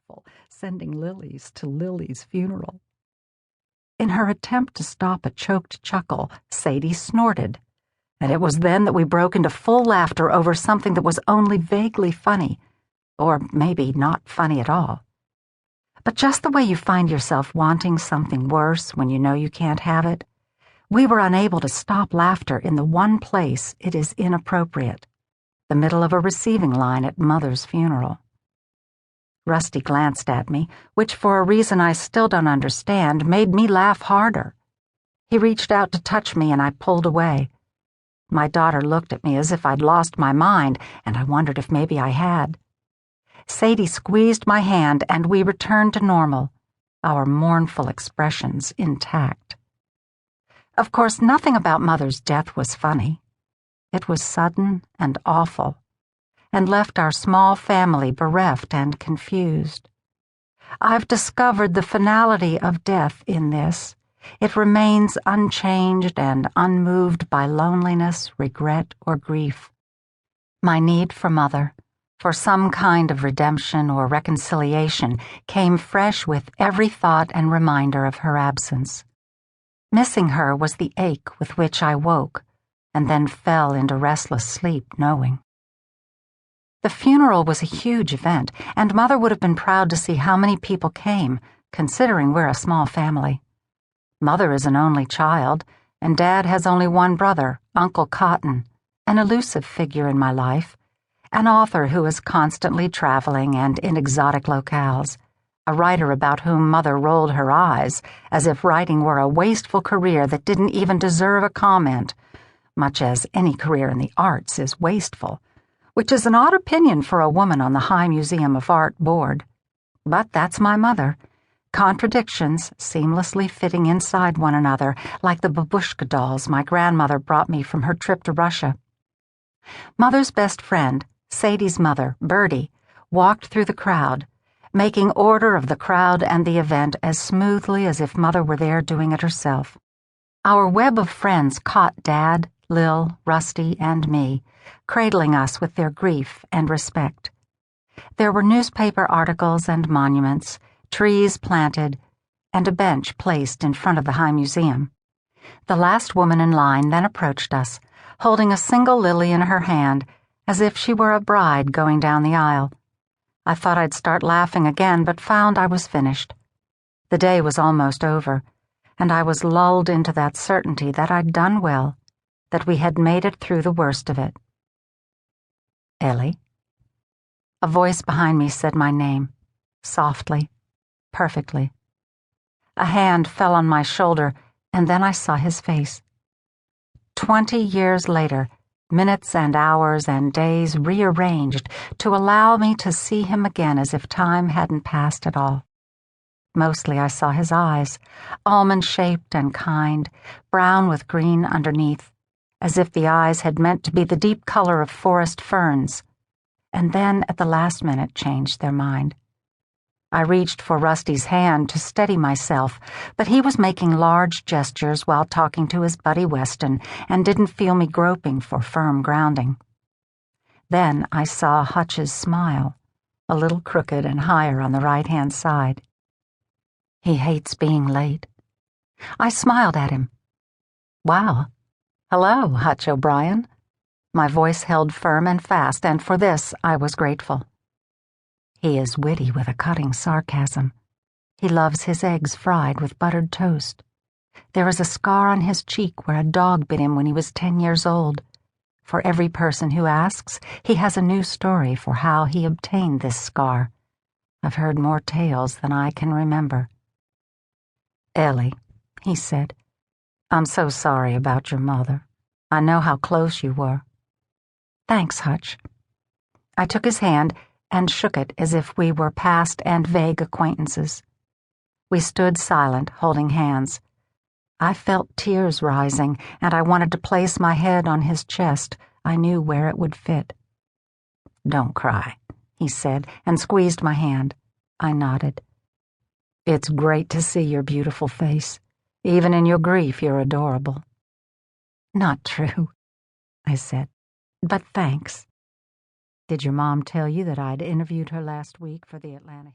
hopeful, sending lilies to Lily's funeral. In her attempt to stop a choked chuckle, Sadie snorted, and it was then that we broke into full laughter over something that was only vaguely funny, or maybe not funny at all. But just the way you find yourself wanting something worse when you know you can't have it, we were unable to stop laughter in the one place it is inappropriate, the middle of a receiving line at Mother's funeral. Rusty glanced at me, which for a reason I still don't understand made me laugh harder. He reached out to touch me and I pulled away. My daughter looked at me as if I'd lost my mind, and I wondered if maybe I had. Sadie squeezed my hand and we returned to normal, our mournful expressions intact. Of course, nothing about Mother's death was funny. It was sudden and awful, and left our small family bereft and confused. I've discovered the finality of death in this. It remains unchanged and unmoved by loneliness, regret, or grief. My need for Mother, for some kind of redemption or reconciliation, came fresh with every thought and reminder of her absence. Missing her was the ache with which I woke, and then fell into restless sleep knowing. The funeral was a huge event, and Mother would have been proud to see how many people came, considering we're a small family. Mother is an only child, and Dad has only one brother, Uncle Cotton, an elusive figure in my life, an author who is constantly traveling and in exotic locales, a writer about whom Mother rolled her eyes as if writing were a wasteful career that didn't even deserve a comment, much as any career in the arts is wasteful, which is an odd opinion for a woman on the High Museum of Art board. But that's my mother. Contradictions seamlessly fitting inside one another like the babushka dolls my grandmother brought me from her trip to Russia. Mother's best friend, Sadie's mother, Bertie, walked through the crowd, making order of the crowd and the event as smoothly as if Mother were there doing it herself. Our web of friends caught Dad, Lil, Rusty, and me, cradling us with their grief and respect. There were newspaper articles and monuments, trees planted, and a bench placed in front of the High Museum. The last woman in line then approached us, holding a single lily in her hand, as if she were a bride going down the aisle. I thought I'd start laughing again, but found I was finished. The day was almost over, and I was lulled into that certainty that I'd done well, that we had made it through the worst of it. Ellie? A voice behind me said my name, softly, perfectly. A hand fell on my shoulder, and then I saw his face. 20 years later, minutes and hours and days rearranged to allow me to see him again as if time hadn't passed at all. Mostly I saw his eyes, almond-shaped and kind, brown with green underneath, as if the eyes had meant to be the deep color of forest ferns, and then at the last minute changed their mind. I reached for Rusty's hand to steady myself, but he was making large gestures while talking to his buddy Weston and didn't feel me groping for firm grounding. Then I saw Hutch's smile, a little crooked and higher on the right-hand side. He hates being late. I smiled at him. Wow. Hello, Hutch O'Brien. My voice held firm and fast, and for this I was grateful. He is witty with a cutting sarcasm. He loves his eggs fried with buttered toast. There is a scar on his cheek where a dog bit him when he was 10 years old. For every person who asks, he has a new story for how he obtained this scar. I've heard more tales than I can remember. Ellie, he said, I'm so sorry about your mother. I know how close you were. Thanks, Hutch. I took his hand and shook it as if we were past and vague acquaintances. We stood silent, holding hands. I felt tears rising, and I wanted to place my head on his chest. I knew where it would fit. Don't cry, he said, and squeezed my hand. I nodded. It's great to see your beautiful face. Even in your grief, you're adorable. Not true, I said, but thanks. Did your mom tell you that I'd interviewed her last week for the Atlanta